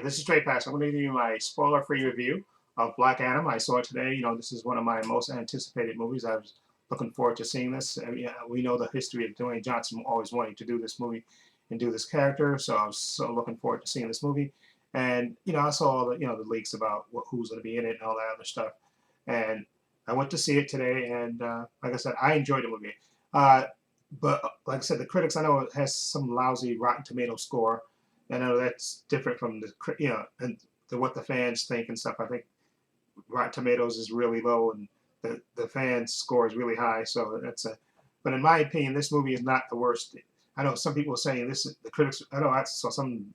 This is Trey Pass. I'm going to give you my spoiler-free review of Black Adam. I saw it today. This is one of my most anticipated movies. I was looking forward to seeing this. We know the history of Dwayne Johnson always wanting to do this movie and do this character, so I was so looking forward to seeing this movie. And I saw all the the leaks about who's going to be in it and all that other stuff. And I went to see it today, and like I said, I enjoyed the movie. Uh, but like I said, the critics, I know it has some lousy Rotten Tomato score. I know that's different from and what the fans think and stuff. I think Rotten Tomatoes is really low and the fans score is really high. So but in my opinion, this movie is not the worst. I know some people are saying this is the critics. I know I saw some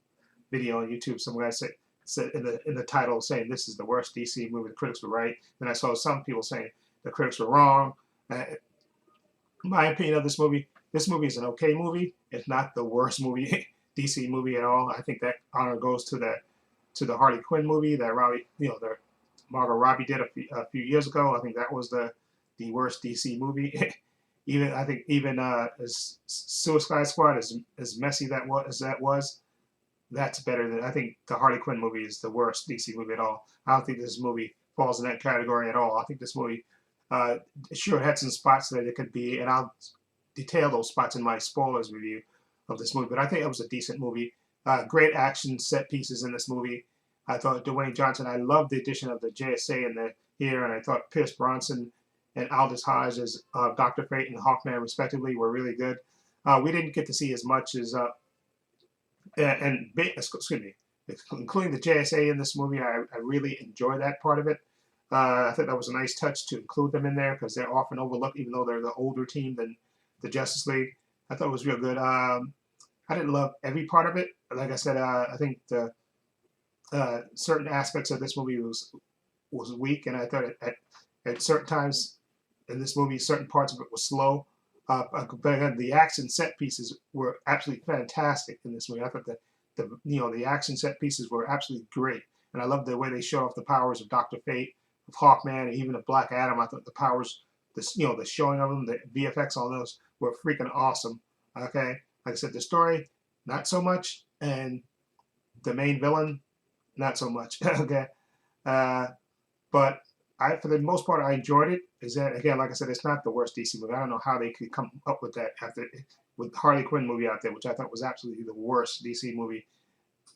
video on YouTube. Some guy said in the title saying this is the worst DC movie. The critics were right. Then I saw some people saying the critics were wrong. My opinion of this movie is an okay movie. It's not the worst movie. DC movie at all. I think that honor goes to the Harley Quinn movie that that Margot Robbie did a few years ago. I think that was the worst DC movie. even as Suicide Squad as messy that was, that's better than I think the Harley Quinn movie is the worst DC movie at all. I don't think this movie falls in that category at all. I think this movie sure had some spots that it could be, and I'll detail those spots in my spoilers review of this movie, but I think it was a decent movie. Great action set pieces in this movie. I thought Dwayne Johnson, I loved the addition of the JSA here, and I thought Pierce Bronson and Aldous Hodge as Dr. Fate and Hawkman, respectively, were really good. We didn't get to see as much as, excuse me, including the JSA in this movie. I really enjoyed that part of it. I think that was a nice touch to include them in there because they're often overlooked, even though they're the older team than the Justice League. I thought it was real good. I didn't love every part of it. Like I said, I think the certain aspects of this movie was weak, and I thought at certain times in this movie, certain parts of it was slow. But again, the action set pieces were absolutely fantastic in this movie. I thought that the action set pieces were absolutely great, and I loved the way they showed off the powers of Dr. Fate, of Hawkman, and even of Black Adam. I thought the powers, the showing of them, the VFX on those were freaking awesome. Okay. Like I said, the story, not so much, and the main villain, not so much. Okay, but for the most part, I enjoyed it. Is that again, like I said, it's not the worst DC movie. I don't know how they could come up with that with Harley Quinn movie out there, which I thought was absolutely the worst DC movie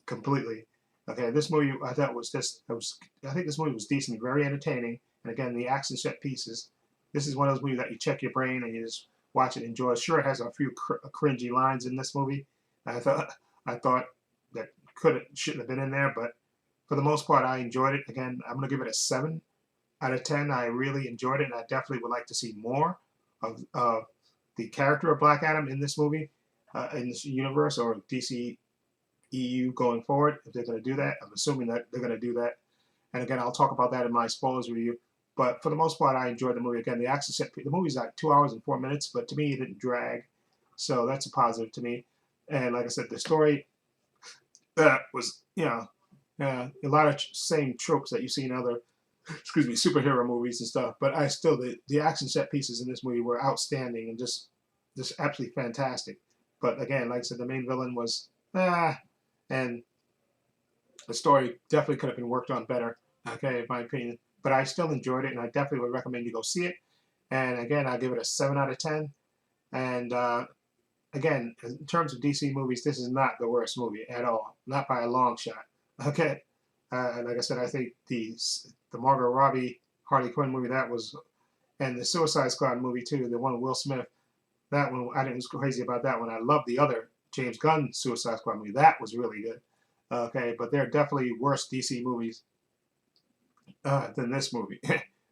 completely. Okay, this movie I thought was I think this movie was decent, very entertaining, and again, the action set pieces. This is one of those movies that you check your brain and you just watch it, enjoy. Sure, it has a few cringy lines in this movie. I thought that shouldn't have been in there, but for the most part, I enjoyed it. Again, I'm going to give it a 7 out of 10. I really enjoyed it, and I definitely would like to see more of the character of Black Adam in this movie, in this universe or DC EU going forward. If they're going to do that, I'm assuming that they're going to do that. And again, I'll talk about that in my spoilers review. But for the most part, I enjoyed the movie. Again, the action set, the movie's like 2 hours and 4 minutes, but to me, it didn't drag. So that's a positive to me. And like I said, the story was, a lot of same tropes that you see in other, superhero movies and stuff. But the action set pieces in this movie were outstanding and just absolutely fantastic. But again, like I said, the main villain was, and the story definitely could have been worked on better, okay, in my opinion. But I still enjoyed it, and I definitely would recommend you go see it. And again, I'll give it a 7 out of 10. And again, in terms of DC movies, this is not the worst movie at all, not by a long shot. Okay, like I said, I think the Margot Robbie Harley Quinn movie and the Suicide Squad movie too, the one with Will Smith. That one I didn't was crazy about that one. I love the other James Gunn Suicide Squad movie. That was really good. Okay, but there are definitely worse DC movies than this movie.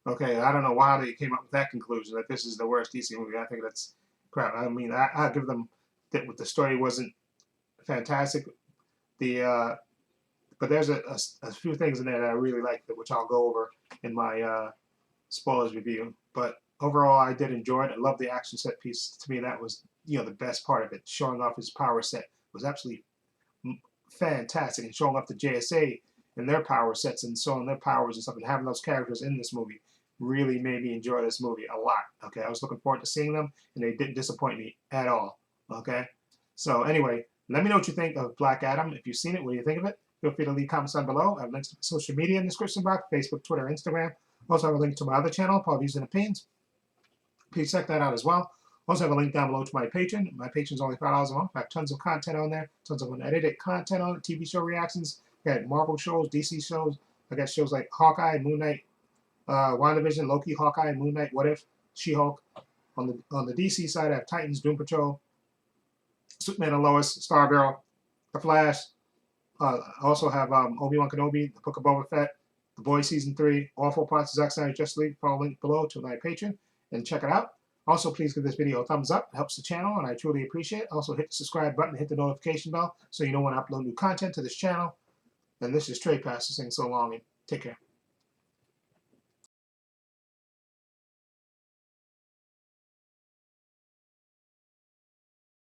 Okay, I don't know why they came up with that conclusion that this is the worst DC movie. I think that's crap. I mean, I give them that the story wasn't fantastic. But there's a few things in there that I really like, which I'll go over in my spoilers review. But overall, I did enjoy it. I love the action set piece. To me, that was the best part of it. Showing off his power set was absolutely fantastic, and showing off the JSA and their power sets and showing their powers and stuff, and having those characters in this movie really made me enjoy this movie a lot. Okay, I was looking forward to seeing them, and they didn't disappoint me at all. Okay, so anyway, let me know what you think of Black Adam. If you've seen it, what do you think of it? Feel free to leave comments down below. I have links to my social media in the description box, Facebook, Twitter, Instagram. Also have a link to my other channel, Paul Views and Opinions. Please check that out as well. Also have a link down below to my Patreon. My Patreon's only $5 a month. I have tons of content on there, tons of unedited content on it, TV show reactions. I got Marvel shows, DC shows. I got shows like Hawkeye, Moon Knight, WandaVision, Loki, Hawkeye, Moon Knight, What If, She-Hulk. On the DC side, I have Titans, Doom Patrol, Superman and Lois, Stargirl, The Flash. I also have Obi-Wan Kenobi, The Book of Boba Fett, The Boys Season 3, all 4 parts of Zack Snyder's Justice League. Follow the link below to my Patreon and check it out. Also, please give this video a thumbs up. It helps the channel, and I truly appreciate it. Also, hit the subscribe button, hit the notification bell, so you know when I upload new content to this channel. And this is Trey Pastor saying so long, and take care.